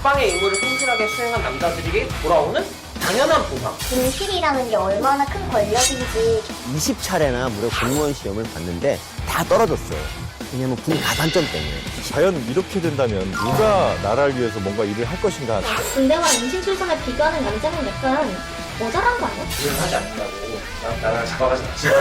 국방의 임무를 성실하게 수행한 남자들에게 돌아오는 당연한 보상. 군필이라는 게 얼마나 큰 권력인지 20차례나 무려 공무원 시험을 봤는데 다 떨어졌어요. 왜냐면 군 가산점 때문에. 과연 이렇게 된다면 누가 나라를 위해서 뭔가 일을 할 것인가. 군대와 임신 출산을 비교하는 남자는 약간 모자란 거 아니야? 하지 않는다고. 나랑 잡아가지 않지만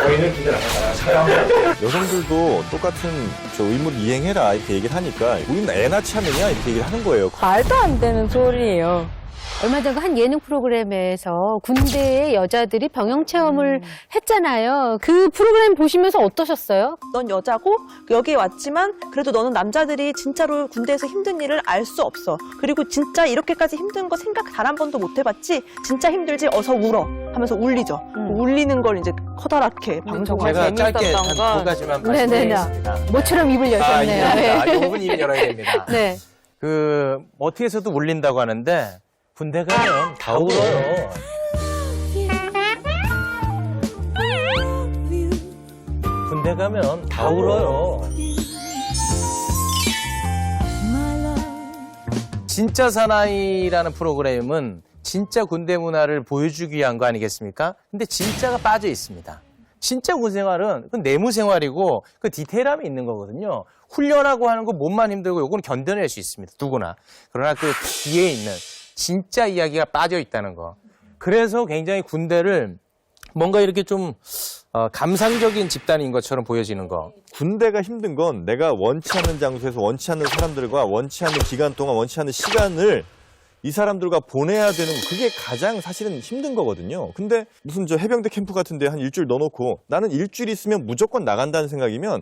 저희는 군대 나가서 잡아야 여성들도 똑같은 저 의무를 이행해라 이렇게 얘기를 하니까 우리는 애 낳지 않느냐 이렇게 얘기를 하는 거예요. 말도 안 되는 소리예요. 얼마 전 한 예능 프로그램에서 군대의 여자들이 병영 체험을 했잖아요. 그 프로그램 보시면서 어떠셨어요? 넌 여자고 여기에 왔지만 그래도 너는 남자들이 진짜로 군대에서 힘든 일을 알 수 없어. 그리고 진짜 이렇게까지 힘든 거 생각 단 한 번도 못 해봤지? 진짜 힘들지? 어서 울어 하면서 울리죠. 울리는 걸 이제 커다랗게 방송을 제가 제가 짧게 재밌었던 한 건- 두 가지만 네네네. 말씀드리겠습니다. 모처럼 입을 여셨네요. 아, 5분 입을 열어야 됩니다. 네. 어떻게 해서도 울린다고 하는데 군대 가면 다 울어요. 군대 가면 다 울어요. 진짜 사나이라는 프로그램은 진짜 군대 문화를 보여주기 위한 거 아니겠습니까? 근데 진짜가 빠져 있습니다. 진짜 군 생활은 그 내무 생활이고 그 디테일함이 있는 거거든요. 훈련하고 하는 거 몸만 힘들고 요거는 견뎌낼 수 있습니다. 누구나. 그러나 그 뒤에 있는 진짜 이야기가 빠져 있다는 거. 그래서 굉장히 군대를 뭔가 이렇게 좀 감상적인 집단인 것처럼 보여지는 거. 군대가 힘든 건 내가 원치 않는 장소에서 원치 않는 사람들과 원치 않는 기간 동안 원치 않는 시간을 이 사람들과 보내야 되는 거, 그게 가장 사실은 힘든 거거든요. 근데 무슨 저 해병대 캠프 같은 데 한 일주일 넣어놓고 나는 일주일 있으면 무조건 나간다는 생각이면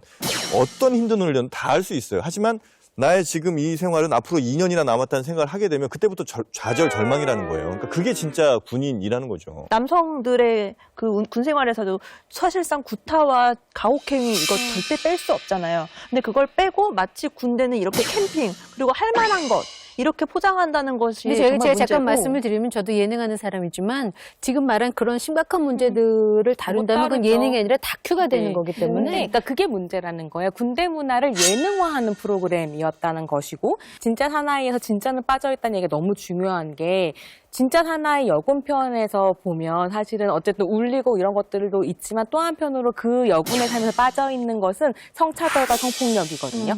어떤 힘든 훈련 다 할 수 있어요. 하지만 나의 지금 이 생활은 앞으로 2년이나 남았다는 생각을 하게 되면 그때부터 좌절절망이라는 거예요. 그러니까 그게 진짜 군인이라는 거죠. 남성들의 그 군 생활에서도 사실상 구타와 가혹행위 이거 절대 뺄 수 없잖아요. 근데 그걸 빼고 마치 군대는 이렇게 캠핑 그리고 할 만한 것 이렇게 포장한다는 것이 근데 정말 제가 문제고. 잠깐 말씀을 드리면 저도 예능하는 사람이지만 지금 말한 그런 심각한 문제들을 다룬다면 그건 다루죠. 예능이 아니라 다큐가 되는 네. 거기 때문에 그러니까 그게 문제라는 거예요. 군대 문화를 예능화하는 프로그램이었다는 것이고 진짜 사나이에서 진짜는 빠져있다는 얘기가 너무 중요한 게 진짜 사나이 여군편에서 보면 사실은 어쨌든 울리고 이런 것들도 있지만 또 한편으로 그 여군의 삶에서 빠져있는 것은 성차별과 성폭력이거든요.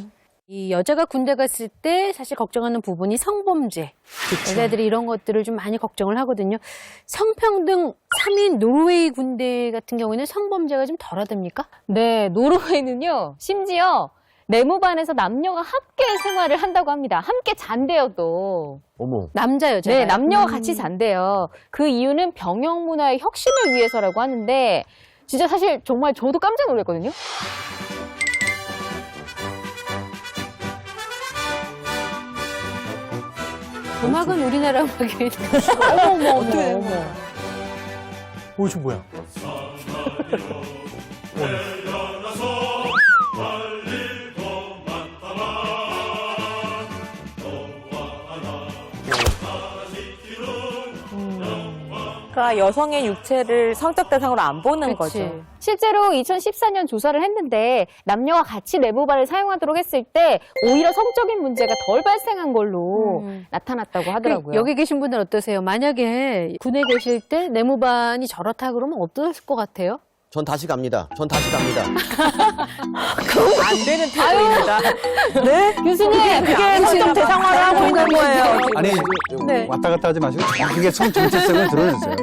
이 여자가 군대 갔을 때 사실 걱정하는 부분이 성범죄. 여자들이 이런 것들을 좀 많이 걱정을 하거든요. 성평등 3인 노르웨이 군대 같은 경우에는 성범죄가 좀 덜하답니까? 네, 노르웨이는요, 심지어 내무반에서 남녀가 함께 생활을 한다고 합니다. 함께 잔대요, 또. 어머. 남자, 여자. 네, 남녀가 같이 잔대요. 그 이유는 병영 문화의 혁신을 위해서라고 하는데, 진짜 사실 정말 저도 깜짝 놀랐거든요. 음악은 우리나라 음악이. 어머, 어머, 어머. 오, 저 뭐야? 그러니까 여성의 육체를 성적 대상으로 안 보는 그치. 거죠. 실제로 2014년 조사를 했는데 남녀가 같이 내부발을 사용하도록 했을 때 오히려 성적인 문제가 덜 발생한 걸로 나타났다고 하더라고요. 여기 계신 분들 어떠세요? 만약에 군에 계실 때 내무반이 저렇다 그러면 어떠실 것 같아요? 전 다시 갑니다. 전 다시 갑니다. 안 되는 태도입니다. 네? 교수님, 그게 성적 대상화를 하고 있는 거예요. 아니 네. 왔다 갔다 하지 마시고 그게 성 정체성을 드러내세요.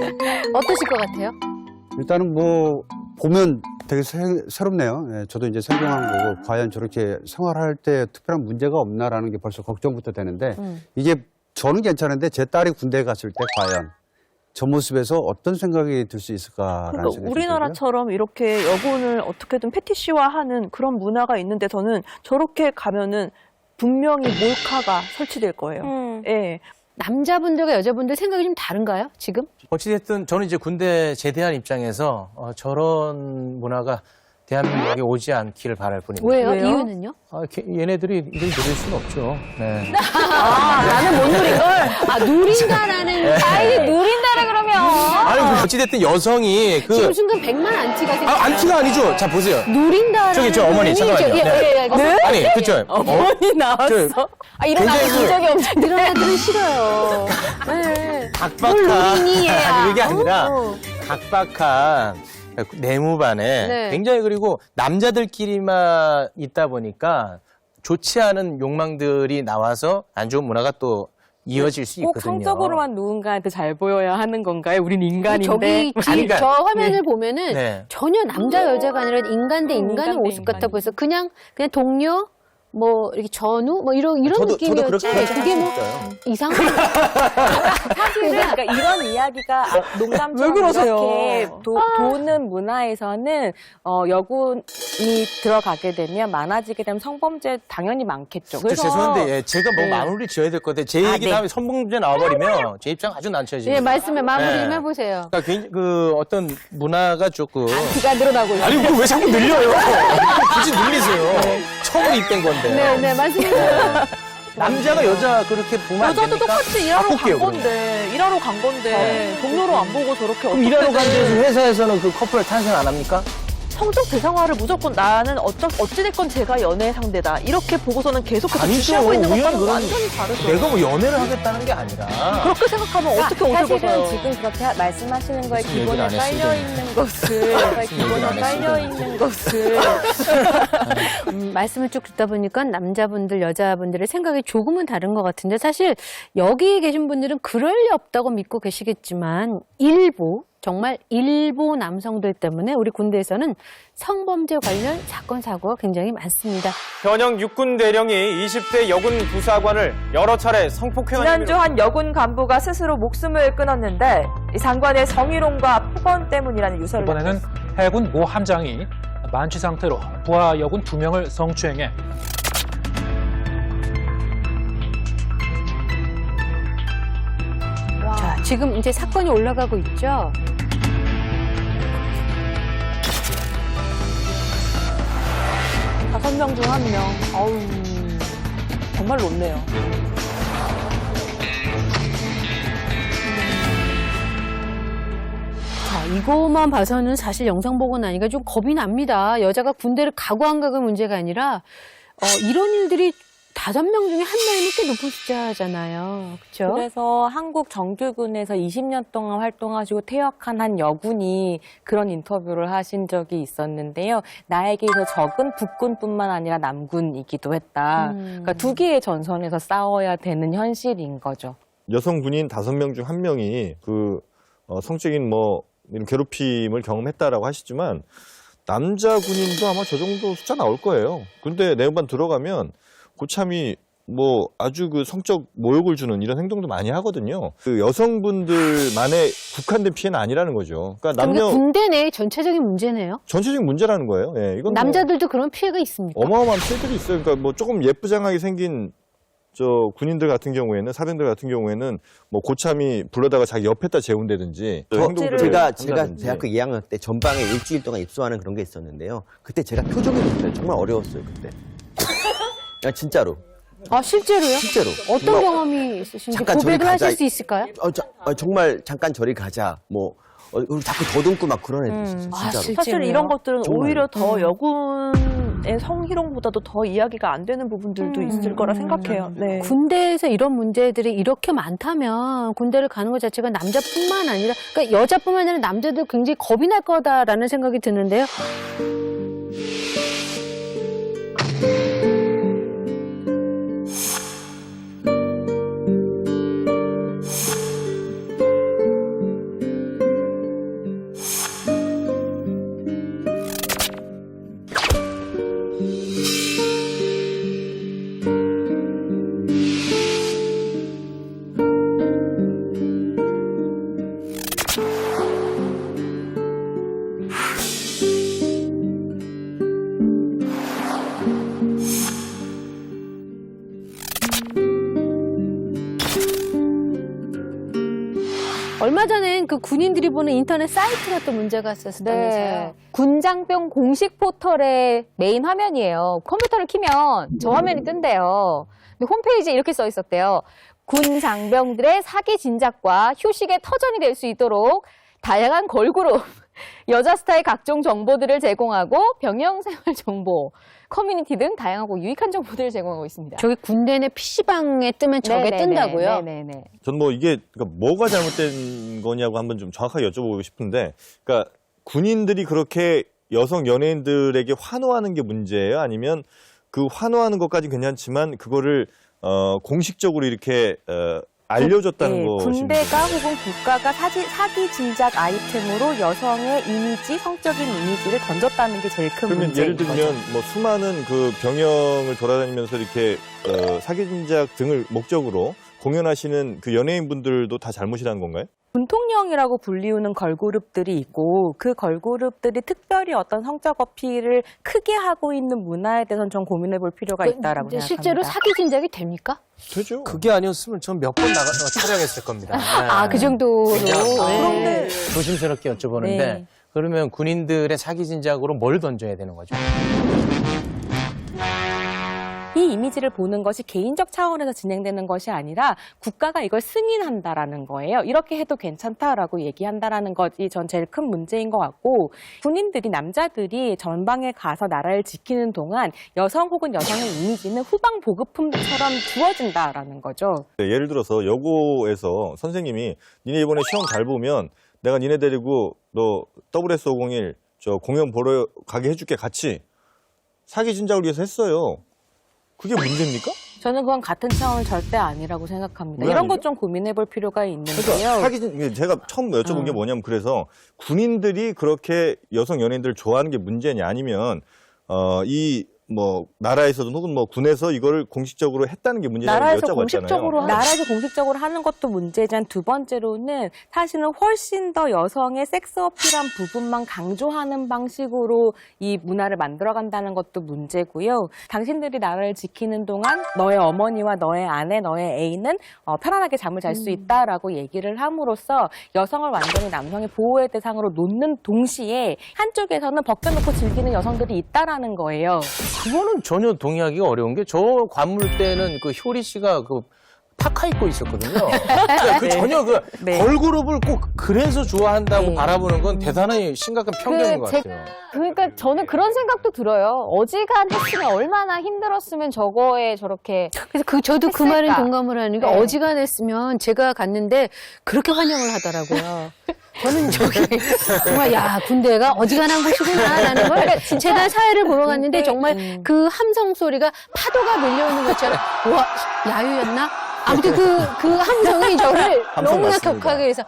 어떠실 것 같아요? 일단은 뭐 보면 되게 새롭네요. 예, 저도 이제 성경한 거고 과연 저렇게 생활할 때 특별한 문제가 없나라는 게 벌써 걱정부터 되는데 이게 저는 괜찮은데 제 딸이 군대에 갔을 때 과연 저 모습에서 어떤 생각이 들 수 있을까라는 그러니까 생각이 들고요. 우리나라처럼 이렇게 여군을 어떻게든 패티시화하는 그런 문화가 있는 데서는 저렇게 가면은 분명히 몰카가 설치될 거예요. 예. 남자분들과 여자분들 생각이 좀 다른가요, 지금? 어찌됐든 저는 이제 군대 제대한 입장에서 저런 문화가 대한민국에 오지 않기를 바랄 뿐입니다. 왜요? 왜요? 이유는요? 얘네들이 이걸 누릴 수는 없죠. 네. 나는 못 누린 걸? 아, 누린다라는. 아이, 누린다라 그러면. 아니, 어찌됐든 여성이 지금 순간 100만 안티가 생겼어요. 안티가 아니죠. 자, 보세요. 누린다라는. 저기, 저 어머니, 잠깐만요. 네. 아니, 그쵸. 어머니 나왔어. 아, 이런 아이 굉장히 본 적이 없는데. 이런 애들은 싫어요. 네. 각박한. 누리니, 얘야. 아니, 그게 아니라 어. 각박한 내무반에 네. 굉장히 그리고 남자들끼리만 있다 보니까 좋지 않은 욕망들이 나와서 안 좋은 문화가 또 이어질 수 꼭 있거든요. 성적으로만 누군가한테 잘 보여야 하는 건가요? 우린 인간인데. 저기 그러니까, 저 화면을 보면은 네. 전혀 남자 여자가 아니라 인간 대 인간의 인간 대 모습 같아 인간이. 보여서 그냥 동료 뭐 이렇게 전우 뭐 이런 저도 느낌이었지. 그렇게 그게 뭐 있어요. 이상한 사실은 그러니까 이런 이야기가 농담처럼 왜 그러세요? 이렇게 도는 문화에서는 여군이 들어가게 되면 많아지게 되면 성범죄 당연히 많겠죠. 저 죄송한데 예, 제가 뭐 네. 마무리 지어야 될 것 같아요. 제 얘기 네. 다음에 선봉제 나와버리면 제 입장 아주 난처해집니다. 예, 말씀에 마무리 네. 좀 해보세요. 그러니까 그 어떤 문화가 조금 기가 늘어나고 아니 그걸 왜 자꾸 늘려요? 굳이 늘리세요. 처음으로 입된 건데. 네, 말씀해주세요. 남자가 여자 그렇게 보면 안 여자도 됩니까? 똑같이 일하러 바꿀게요, 간 그러면. 건데, 일하러 간 건데, 동료로 안 보고 저렇게 그럼 일하러 간 어떻게든 데서 회사에서는 그 커플 탄생 안 합니까? 성적 대상화를 무조건 나는 어찌됐건 제가 연애 상대다. 이렇게 보고서는 계속해서 아니죠. 주시하고 있는 우연히 것과는 그런- 완전히 다르죠. 내가 뭐 연애를 하겠다는 게 아니라 그렇게 생각하면 어떻게 옷을 사실은 벗어요? 지금 그렇게 말씀하시는 거에 무슨 얘기를 기본에 안 했어요, 깔려 이제. 있는 것을 기본에 얘기를 안 깔려 했어요, 있는 것을 말씀을 쭉 듣다 보니까 남자분들, 여자분들의 생각이 조금은 다른 것 같은데 사실 여기 계신 분들은 그럴 리 없다고 믿고 계시겠지만 정말 일부 남성들 때문에 우리 군대에서는 성범죄 관련 사건, 사고가 굉장히 많습니다. 현역 육군 대령이 20대 여군 부사관을 여러 차례 성폭행한 지난주 한 여군 간부가 스스로 목숨을 끊었는데 이 장관의 성희롱과 폭언 때문이라는 유서를 이번에는 해군 모 함장이 만취 상태로 부하 여군 2명을 성추행해 자, 지금 이제 사건이 올라가고 있죠. 다섯 명 중 한 명. 어우, 정말 높네요. 자, 이거만 봐서는 사실 영상 보고 나니까 좀 겁이 납니다. 여자가 군대를 가고 안 가가 문제가 아니라 이런 일들이 5명 중에 1명이면 꽤 높은 숫자잖아요. 그렇죠? 그래서 한국 정규군에서 20년 동안 활동하시고 퇴역한 한 여군이 그런 인터뷰를 하신 적이 있었는데요. 나에게서 적은 북군뿐만 아니라 남군이기도 했다. 그러니까 두 개의 전선에서 싸워야 되는 현실인 거죠. 여성 군인 5명 중 1명이 그 성적인 뭐 이런 괴롭힘을 경험했다라고 하시지만 남자 군인도 아마 저 정도 숫자 나올 거예요. 근데 내부반 들어가면 고참이 뭐 아주 그 성적 모욕을 주는 이런 행동도 많이 하거든요. 그 여성분들만의 국한된 피해는 아니라는 거죠. 그러니까 그러니까 남녀 군대 내 전체적인 문제네요. 전체적인 문제라는 거예요. 예, 이건 뭐 남자들도 그런 피해가 있습니까? 어마어마한 피해들이 있어요. 그러니까 뭐 조금 예쁘장하게 생긴 저 군인들 같은 경우에는 사병들 같은 경우에는 뭐 고참이 불러다가 자기 옆에다 재운다든지 제가 한다든지. 대학교 2학년 때 전방에 일주일 동안 입소하는 그런 게 있었는데요. 그때 제가 표정이 못해요. 정말 어려웠어요, 그때. 그냥 진짜로. 아, 실제로요? 실제로. 어떤 정말 경험이 있으신지 잠깐 저리 고백을 가자. 하실 수 있을까요? 정말 잠깐 저리 가자. 뭐 그리고 자꾸 더듬고 막 그런 애들 있었어요. 아, 진짜로. 실제로요? 사실 이런 것들은 정말요. 오히려 더 여군의 성희롱보다도 더 이야기가 안 되는 부분들도 있을 거라 생각해요. 네. 군대에서 이런 문제들이 이렇게 많다면 군대를 가는 것 자체가 남자뿐만 아니라 그러니까 여자뿐만 아니라 남자도 굉장히 겁이 날 거다라는 생각이 드는데요. 얼마 전엔 그 군인들이 보는 인터넷 사이트가 또 문제가 있었다면서요. 군장병 공식 포털의 메인 화면이에요. 컴퓨터를 키면 저 화면이 뜬대요. 근데 홈페이지에 이렇게 써 있었대요. 군 장병들의 사기 진작과 휴식의 터전이 될 수 있도록 다양한 걸그룹, 여자 스타의 각종 정보들을 제공하고 병영 생활 정보, 커뮤니티 등 다양하고 유익한 정보들을 제공하고 있습니다. 저기 군대 내 PC방에 뜨면 저게 뜬다고요? 네네네. 전 뭐 이게 그러니까 뭐가 잘못된 거냐고 한번 좀 정확하게 여쭤보고 싶은데, 그러니까 군인들이 그렇게 여성 연예인들에게 환호하는 게 문제예요? 아니면 그 환호하는 것까지 괜찮지만 그거를 공식적으로 이렇게 알려줬다는 것이 군대가 혹은 국가가 사기 진작 아이템으로 여성의 이미지, 성적인 이미지를 던졌다는 게 제일 큰 그러면 문제인 예를 들면 거죠. 뭐 수많은 그 병영을 돌아다니면서 이렇게 사기 진작 등을 목적으로 공연하시는 그 연예인분들도 다 잘못이라는 건가요? 군통령이라고 불리우는 걸그룹들이 있고 그 걸그룹들이 특별히 어떤 성적 어필을 크게 하고 있는 문화에 대해서는 좀 고민해 볼 필요가 있다라고 근데 생각합니다. 실제로 사기 진작이 됩니까? 되죠. 그게 아니었으면 전 몇 번 촬영했을 겁니다. 아, 그 정도로. 그런데 조심스럽게 여쭤보는데 네. 그러면 군인들의 사기 진작으로 뭘 던져야 되는 거죠? 이 이미지를 보는 것이 개인적 차원에서 진행되는 것이 아니라 국가가 이걸 승인한다라는 거예요. 이렇게 해도 괜찮다라고 얘기한다라는 것이 전 제일 큰 문제인 것 같고, 군인들이, 남자들이 전방에 가서 나라를 지키는 동안 여성 혹은 여성의 이미지는 후방 보급품처럼 주어진다라는 거죠. 네, 예를 들어서 여고에서 선생님이 니네 이번에 시험 잘 보면 내가 니네 데리고 너 WS501 저 공연 보러 가게 해줄게 같이, 사기 진작을 위해서 했어요. 그게 문제입니까? 저는 그건 같은 차원은 절대 아니라고 생각합니다. 왜 이런 아니죠? 것 좀 고민해 볼 필요가 있는데요. 그러니까 사기 진 제가 처음 여쭤본 게 뭐냐면, 그래서 군인들이 그렇게 여성 연예인들을 좋아하는 게 문제냐, 아니면 이 뭐 나라에서도 혹은 뭐 군에서 이거를 공식적으로 했다는 게 문제냐고 나라에서 여쭤봤잖아요. 공식적으로 하는 것도 문제지만 두 번째로는 사실은 훨씬 더 여성의 섹스 어필한 부분만 강조하는 방식으로 이 문화를 만들어간다는 것도 문제고요. 당신들이 나라를 지키는 동안 너의 어머니와 너의 아내, 너의 애인은 편안하게 잠을 잘 수 있다라고 얘기를 함으로써 여성을 완전히 남성의 보호의 대상으로 놓는 동시에 한쪽에서는 벗겨놓고 즐기는 여성들이 있다라는 거예요. 그거는 전혀 동의하기가 어려운 게, 저 관물 때는 그 효리 씨가 그 파카 입고 있었거든요. 그러니까 그 전혀 그 걸그룹을 꼭 그래서 좋아한다고 바라보는 건 대단히 심각한 편견인 것 같아요. 그러니까 저는 그런 생각도 들어요. 어지간했으면 얼마나 힘들었으면 저거에 저렇게. 그래서 저도 그 했을까? 말에 동감을 하는 게, 네. 어지간했으면 제가 갔는데 그렇게 환영을 하더라고요. 저는 저기 정말 군대가 어지간한 곳이구나라는 걸 제가 사회를 보러 갔는데 정말 그 함성 소리가 파도가 밀려오는 것처럼, 와, 야유였나? 아무튼 그 함성이 저를 너무나 맞습니다. 격하게 해서,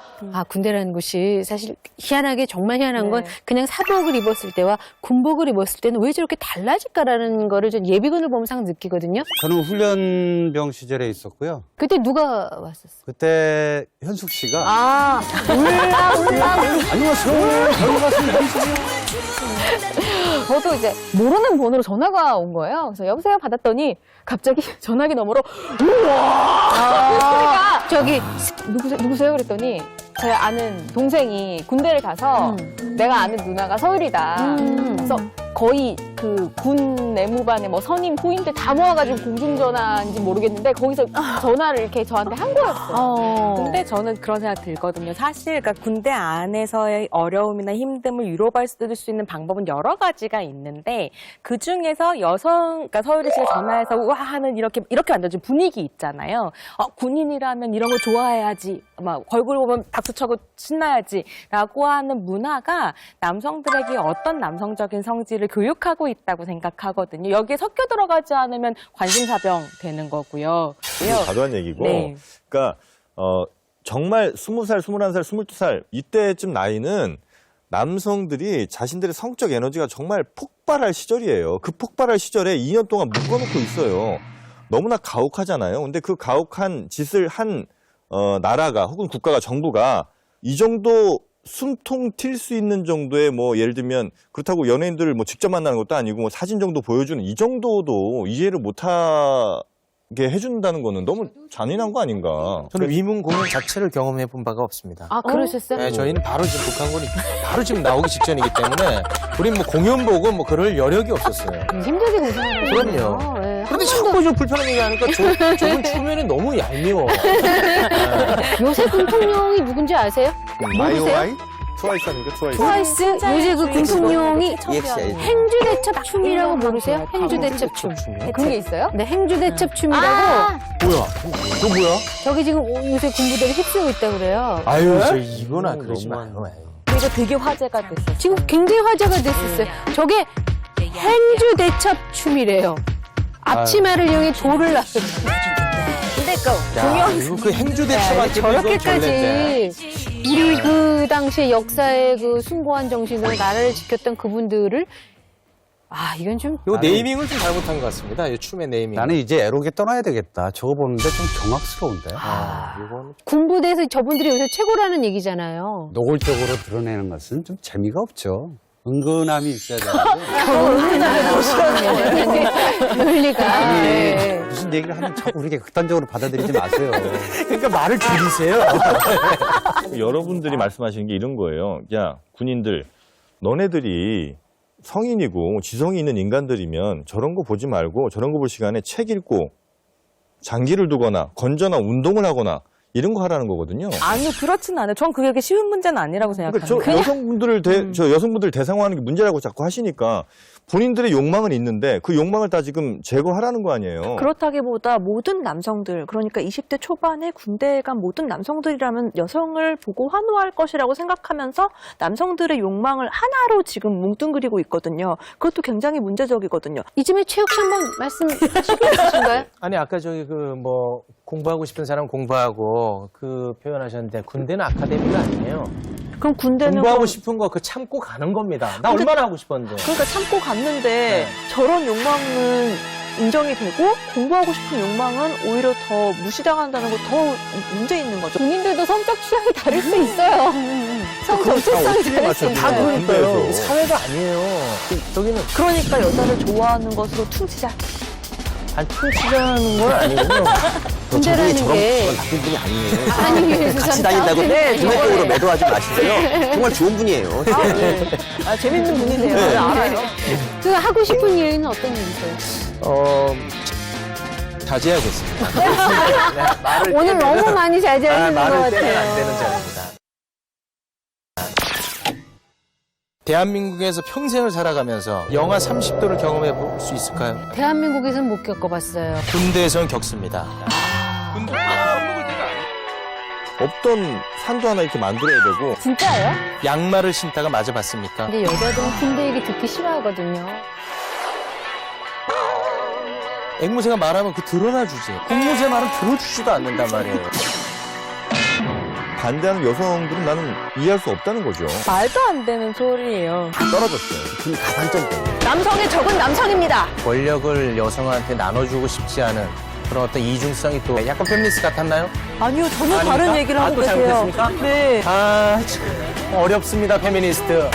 군대라는 곳이 사실 희한하게, 정말 희한한 건 그냥 사복을 입었을 때와 군복을 입었을 때는 왜 저렇게 달라질까라는 거를 전 예비군을 보면서 항상 느끼거든요. 저는 훈련병 시절에 있었고요. 그때 누가 왔었어요? 그때 현숙 씨가 안녕하세요. 저도 이제 모르는 번호로 전화가 온 거예요. 그래서 여보세요 받았더니 갑자기 전화기 너머로 우와! 저기 누구세요? 그랬더니 제 아는 동생이 군대를 가서 내가 아는 누나가 서울이다. 그래서 거의 그 군 내무반에 뭐 선임, 후임들 다 모아가지고 공중전화인지 모르겠는데 거기서 전화를 이렇게 저한테 한 거였어요. 근데 저는 그런 생각 들거든요. 사실 그러니까 군대 안에서의 어려움이나 힘듦을 위로받을 수 있는 방법은 여러 가지가 있는데, 그 중에서 그러니까 서유리 씨가 전화해서 와 하는 이렇게 만들어진 분위기 있잖아요. 군인이라면 이런 거 좋아해야지, 막 걸그룹 보면 박수 쳐고 신나야지라고 하는 문화가 남성들에게 어떤 남성적인 성질을 교육하고 있다고 생각하거든요. 여기에 섞여 들어가지 않으면 관심사병 되는 거고요. 과도한 얘기고. 네. 그러니까 정말 20살, 21살, 22살 이때쯤 나이는 남성들이 자신들의 성적 에너지가 정말 폭발할 시절이에요. 그 폭발할 시절에 2년 동안 묶어놓고 있어요. 너무나 가혹하잖아요. 근데 그 가혹한 짓을 한 나라가 혹은 국가가, 정부가 이 정도 숨통 튈 수 있는 정도의, 뭐 예를 들면 그렇다고 연예인들을 뭐 직접 만나는 것도 아니고 뭐 사진 정도 보여주는 이 정도도 이해를 못하는 해준다는 거는 너무 잔인한 거 아닌가. 저는 위문 공연 자체를 경험해 본 바가 없습니다. 아, 그러셨어요? 네, 저희는 바로 지금 북한군이 바로 지금 나오기 직전이기 때문에 우린 뭐 공연 보고 뭐 그럴 여력이 없었어요. 힘들게 고생하는 그럼요. 거예요. 네. 그런데 자꾸 좀 불편한 얘기 하니까 저분 추면이 너무 얄미워. 요새 군통령이 누군지 아세요? 모르세요? 아이오아이? 트와이스 아닙니까? 트와이스. 트와이스 요새 그 군통령이 EXID. 행주대첩춤이라고 모르세요? 행주대첩춤. 그런 게 있어요? 네, 행주대첩춤이라고 뭐야? 너 뭐야? 저기 지금 요새 군부대를 휩쓰고 있다고 그래요. 아유, 저 이거나 그러지 마요. 이거 되게 화제가 됐어요. 지금 굉장히 화제가 됐었어요. 저게 행주대첩춤이래요. 앞치마를 이용해 돌을 놨어요. 근데 야, 이거 그 행주대첩한테 저렇게까지 우리 그 당시에 역사의 그 숭고한 정신으로 나라를 지켰던 그분들을 이건 좀 이거 네이밍을 좀 잘못한 것 같습니다. 이 춤의 네이밍. 나는 이제 애로게 떠나야 되겠다. 저거 보는데 좀 경악스러운데. 이건 군부대에서 저분들이 요새 최고라는 얘기잖아요. 노골적으로 드러내는 것은 좀 재미가 없죠. 은근함이 있어야 되는데. 논리가. 네. 무슨 얘기를 하면 자꾸 그렇게 극단적으로 받아들이지 마세요. 그러니까 말을 줄이세요. 여러분들이 말씀하시는 게 이런 거예요. 야, 군인들, 너네들이 성인이고 지성이 있는 인간들이면 저런 거 보지 말고 저런 거 볼 시간에 책 읽고 장기를 두거나 건전한 운동을 하거나 이런 거 하라는 거거든요. 아니요, 그렇진 않아요. 전 그게 쉬운 문제는 아니라고 그러니까 생각합니다. 저 여성분들 대상화하는 게 문제라고 자꾸 하시니까 본인들의 욕망은 있는데 그 욕망을 다 지금 제거하라는 거 아니에요. 그렇다기보다 모든 남성들, 그러니까 20대 초반에 군대에 간 모든 남성들이라면 여성을 보고 환호할 것이라고 생각하면서 남성들의 욕망을 하나로 지금 뭉뚱그리고 있거든요. 그것도 굉장히 문제적이거든요. 이쯤에 최욱 씨 한번 말씀하실 게 있으신가요? 아니 아까 저기 그 뭐 공부하고 싶은 사람 공부하고 그 표현하셨는데 군대는 아카데미가 아니에요. 그럼 군대는 공부하고 싶은 거 그 참고 가는 겁니다. 나 얼마나 하고 싶었는데. 그러니까 참고 갔는데 저런 욕망은 인정이 되고 공부하고 싶은 욕망은 오히려 더 무시당한다는 거 더 문제 있는 거죠. 군인들도 성적 취향이 다를 수 있어요. 성 정체성이 다를 수 다 있어요. 그러니까요. 사회가 아니에요. 저기는 그러니까 여자를 좋아하는 것으로 퉁치자. 안 퉁치자는 건 아니군요. 군대라는 게 저런 나쁜 분이 아니에요. 아니 그래서 같이 참 다닌다고 네, 정맥적으로 매도하지 마시고요. 정말 좋은 분이에요. 재밌는 분이세요. 네. 알아요. 그 하고 싶은 얘기는 어떤 얘기세요? 자제하겠습니다. 말을 오늘 떼면은- 너무 많이 자제하시는 것 말을 떼면 안 같아요. 되는 자입니다. 대한민국에서 평생을 살아가면서 영하 30도를 경험해 볼 수 있을까요? 대한민국에서는 못 겪어봤어요. 군대에서는 겪습니다. 없던 산도 하나 이렇게 만들어야 되고 진짜예요? 양말을 신다가 맞아봤습니까? 근데 여자들은 군대 얘기 듣기 싫어하거든요. 앵무새가 말하면 그 드러나 주지. 공무새 말은 들어주지도 않는단 말이에요. 반대하는 여성들은 나는 이해할 수 없다는 거죠. 말도 안 되는 소리예요. 떨어졌어요. 그 가산점 때문에. 남성의 적은 남성입니다. 권력을 여성한테 나눠주고 싶지 않은 그런 어떤 이중성이 또 약간 페미니스트 같았나요? 아니요, 전혀 아닙니까? 다른 얘기를 하고 또 계세요. 잘못했습니까? 네. 참 어렵습니다, 페미니스트.